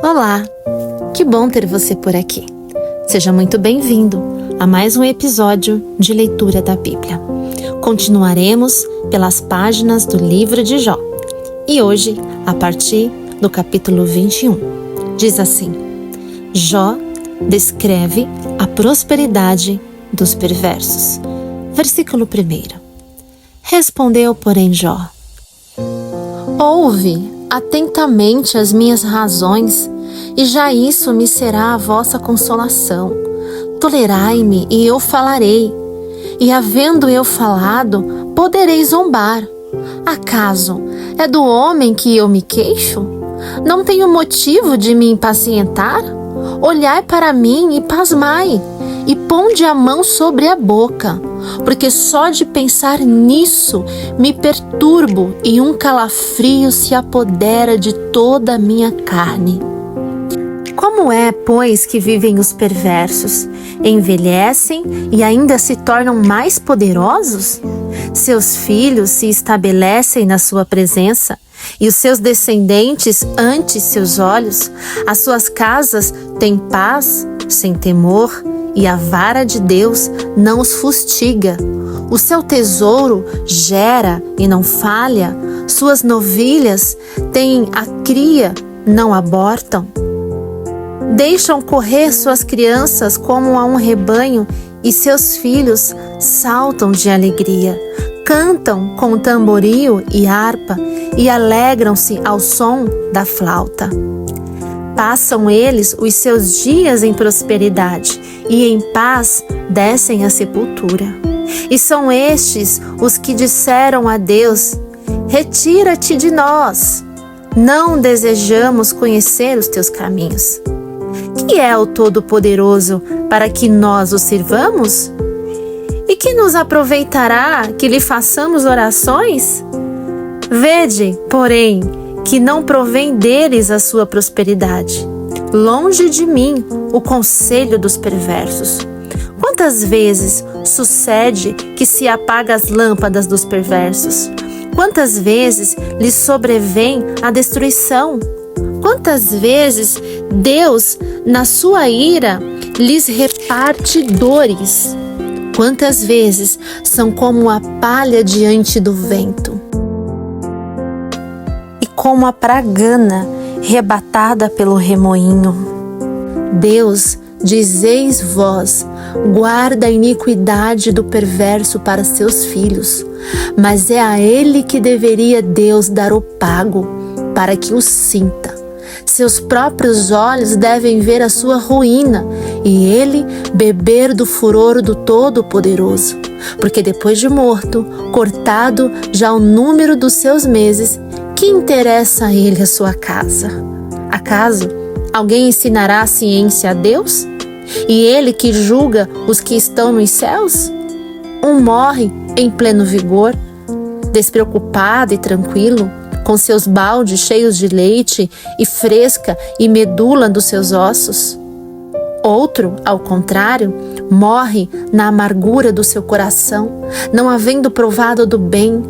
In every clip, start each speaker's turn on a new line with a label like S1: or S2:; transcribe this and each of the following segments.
S1: Olá, que bom ter você por aqui. Seja muito bem-vindo a mais um episódio de leitura da Bíblia. Continuaremos pelas páginas do livro de Jó. E hoje, a partir do capítulo 21, diz assim: Jó descreve a prosperidade dos perversos. Versículo 1. Respondeu, porém, Jó: ouve atentamente as minhas razões, e já isso me será a vossa consolação. Tolerai-me, e eu falarei, e havendo eu falado, poderei zombar. Acaso é do homem que eu me queixo? Não tenho motivo de me impacientar? Olhai para mim e pasmai, e ponde a mão sobre a boca, porque só de pensar nisso me perturbo e um calafrio se apodera de toda a minha carne. Como é, pois, que vivem os perversos? Envelhecem e ainda se tornam mais poderosos? Seus filhos se estabelecem na sua presença, e os seus descendentes ante seus olhos. As suas casas têm paz, sem temor, e a vara de Deus não os fustiga. O seu tesouro gera e não falha, suas novilhas têm a cria, não abortam. Deixam correr suas crianças como a um rebanho, e seus filhos saltam de alegria. Cantam com tamboril e harpa, e alegram-se ao som da flauta. Passam eles os seus dias em prosperidade, e em paz descem à sepultura. E são estes os que disseram a Deus: retira-te de nós, não desejamos conhecer os teus caminhos. Que é o Todo-Poderoso para que nós o sirvamos? E que nos aproveitará que lhe façamos orações? Vede, porém, que não provém deles a sua prosperidade. Longe de mim o conselho dos perversos. Quantas vezes sucede que se apaga as lâmpadas dos perversos? Quantas vezes lhes sobrevém a destruição? Quantas vezes Deus, na sua ira, lhes reparte dores? Quantas vezes são como a palha diante do vento, e como a pragana rebatada pelo remoinho? Deus, dizeis vós, guarda a iniquidade do perverso para seus filhos, mas é a ele que deveria Deus dar o pago, para que o sinta. Seus próprios olhos devem ver a sua ruína, e ele beber do furor do Todo-Poderoso. Porque depois de morto, cortado já o número dos seus meses, que interessa a ele a sua casa? Acaso alguém ensinará a ciência a Deus? E ele que julga os que estão nos céus? Um morre em pleno vigor, despreocupado e tranquilo, com seus baldes cheios de leite e fresca e medula dos seus ossos. Outro, ao contrário, morre na amargura do seu coração, não havendo provado do bem.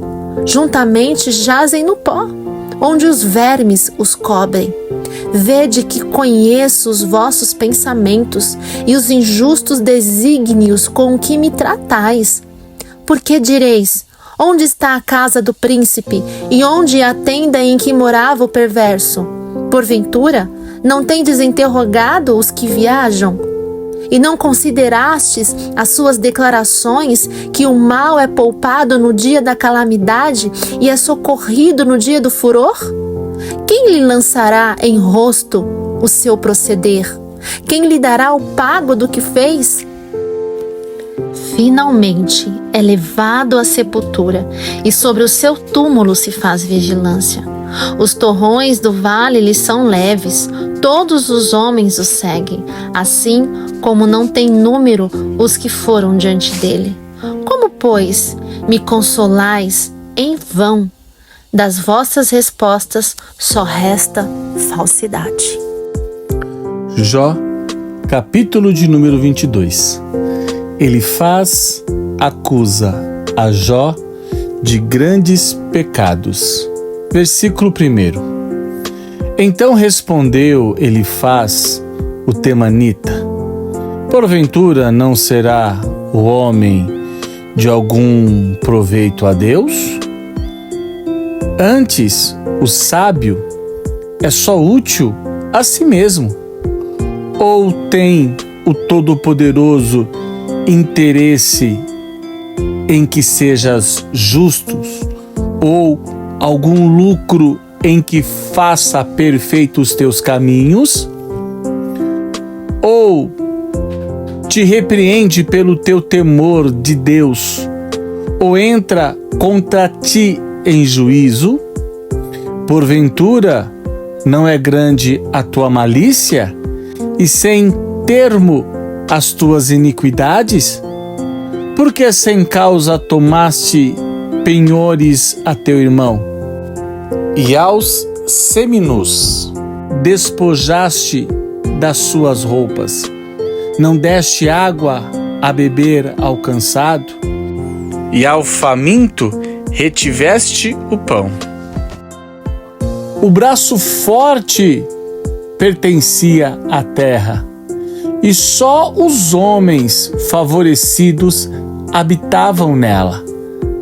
S1: Juntamente jazem no pó, onde os vermes os cobrem. Vede que conheço os vossos pensamentos e os injustos desígnios com que me tratais. Porque direis: onde está a casa do príncipe, e onde a tenda em que morava o perverso? Porventura, não tendes interrogado os que viajam? E não considerastes as suas declarações, que o mal é poupado no dia da calamidade e é socorrido no dia do furor? Quem lhe lançará em rosto o seu proceder? Quem lhe dará o pago do que fez? Finalmente é levado à sepultura, e sobre o seu túmulo se faz vigilância. Os torrões do vale lhe são leves, todos os homens o seguem, assim como não tem número os que foram diante dele. Como, pois, me consolais em vão? Das vossas respostas só resta falsidade.
S2: Jó, capítulo de número 22. Elifaz acusa a Jó de grandes pecados. Versículo 1. Então respondeu Elifaz, o temanita: porventura não será o homem de algum proveito a Deus? Antes, o sábio é só útil a si mesmo. Ou tem o Todo-Poderoso interesse em que sejas justos, ou algum lucro em que faça perfeitos teus caminhos? Ou te repreende pelo teu temor de Deus, ou entra contra ti em juízo? Porventura não é grande a tua malícia, e sem termo as tuas iniquidades? Porque sem causa tomaste penhores a teu irmão, e aos seminus despojaste das suas roupas? Não deste água a beber ao cansado, e ao faminto retiveste o pão. O braço forte pertencia à terra, e só os homens favorecidos habitavam nela.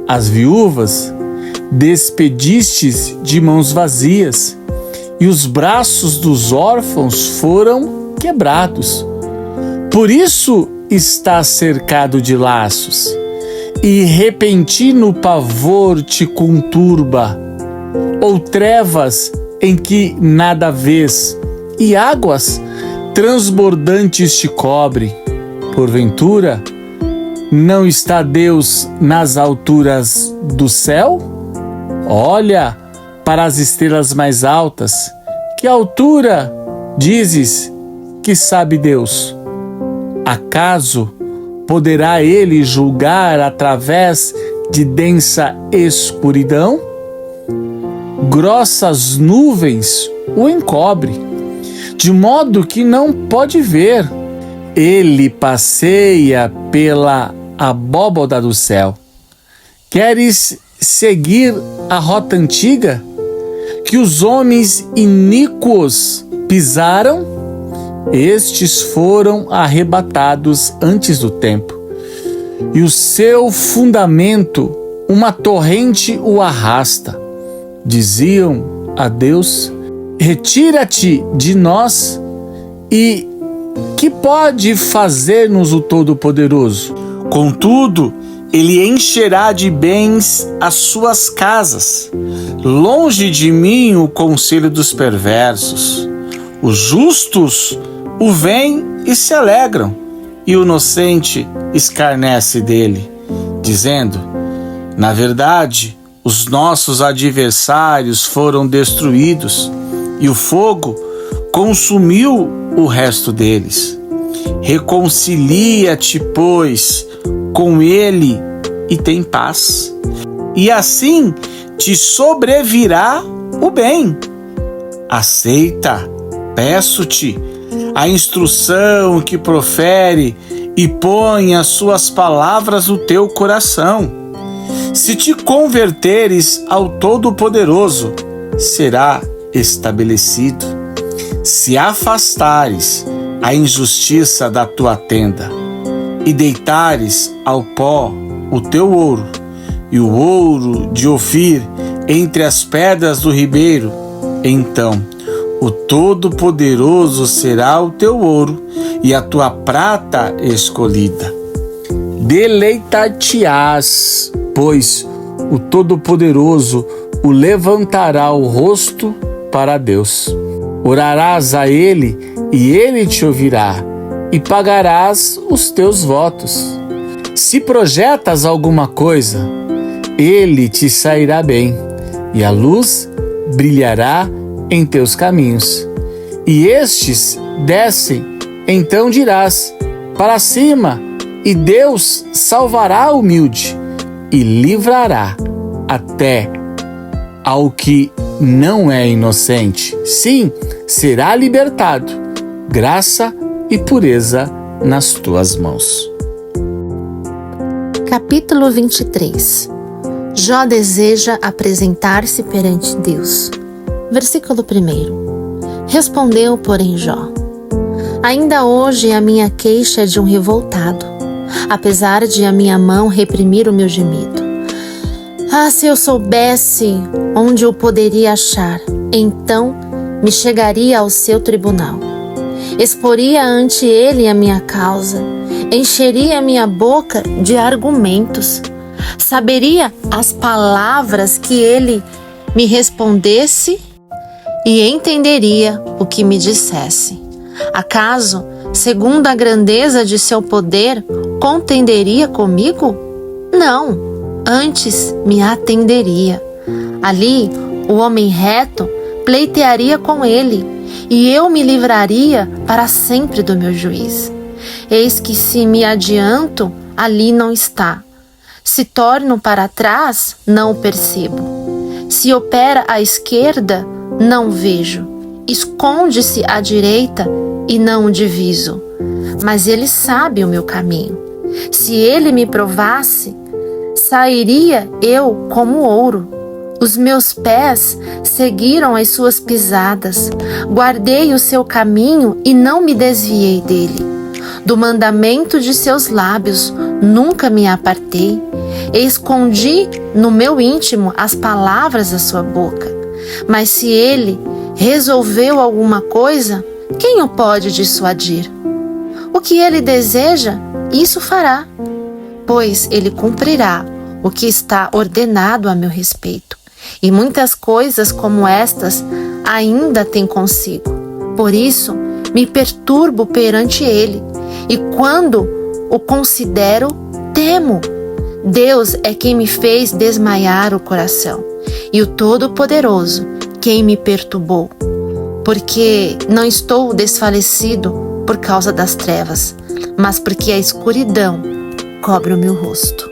S2: As viúvas despedistes de mãos vazias, e os braços dos órfãos foram quebrados. Por isso está cercado de laços, e repentino pavor te conturba, ou trevas em que nada vês, e águas transbordantes te cobrem. Porventura, não está Deus nas alturas do céu? Olha para as estrelas mais altas. Que altura dizes que sabe Deus? Acaso poderá ele julgar através de densa escuridão? Grossas nuvens o encobre, de modo que não pode ver. Ele passeia pela abóboda do céu. Queres seguir a rota antiga que os homens iníquos pisaram? Estes foram arrebatados antes do tempo, e o seu fundamento, uma torrente o arrasta. Diziam a Deus: retira-te de nós, e que pode fazer-nos o Todo-Poderoso? Contudo, ele encherá de bens as suas casas. Longe de mim o conselho dos perversos. Os justos o veem e se alegram, e o inocente escarnece dele, dizendo: na verdade, os nossos adversários foram destruídos, e o fogo consumiu o resto deles. Reconcilia-te, pois, com ele e tem paz, e assim te sobrevirá o bem. Aceita, peço-te, a instrução que profere, e põe as suas palavras no teu coração. Se te converteres ao Todo-Poderoso, será estabelecido. Se afastares a injustiça da tua tenda, e deitares ao pó o teu ouro, e o ouro de Ofir entre as pedras do ribeiro, então o Todo-Poderoso será o teu ouro e a tua prata escolhida. Deleitar-te-ás, pois o Todo-Poderoso o levantará o rosto para Deus. Orarás a ele e ele te ouvirá, e pagarás os teus votos. Se projetas alguma coisa, ele te sairá bem, e a luz brilhará em teus caminhos. E estes descem, então dirás: para cima, e Deus salvará o humilde, e livrará até ao que não é inocente. Sim, será libertado, graça e pureza nas tuas mãos.
S1: Capítulo 23. Jó deseja apresentar-se perante Deus. Versículo 1. Respondeu, porém, Jó: ainda hoje a minha queixa é de um revoltado, apesar de a minha mão reprimir o meu gemido. Ah, se eu soubesse onde o poderia achar, então me chegaria ao seu tribunal. Exporia ante ele a minha causa, encheria minha boca de argumentos, saberia as palavras que ele me respondesse e entenderia o que me dissesse. Acaso, segundo a grandeza de seu poder, contenderia comigo? Não, antes me atenderia. Ali, o homem reto pleitearia com ele, e eu me livraria para sempre do meu juiz. Eis que se me adianto, ali não está. Se torno para trás, não o percebo. Se opera à esquerda, não vejo. Esconde-se à direita e não o diviso. Mas ele sabe o meu caminho. Se ele me provasse, sairia eu como ouro. Os meus pés seguiram as suas pisadas. Guardei o seu caminho e não me desviei dele. Do mandamento de seus lábios nunca me apartei. Escondi no meu íntimo as palavras da sua boca. Mas se ele resolveu alguma coisa, quem o pode dissuadir? O que ele deseja, isso fará, pois ele cumprirá o que está ordenado a meu respeito. E muitas coisas como estas ainda tem consigo. Por isso, me perturbo perante ele, e quando o considero, temo. Deus é quem me fez desmaiar o coração, e o Todo-Poderoso quem me perturbou, porque não estou desfalecido por causa das trevas, mas porque a escuridão cobre o meu rosto.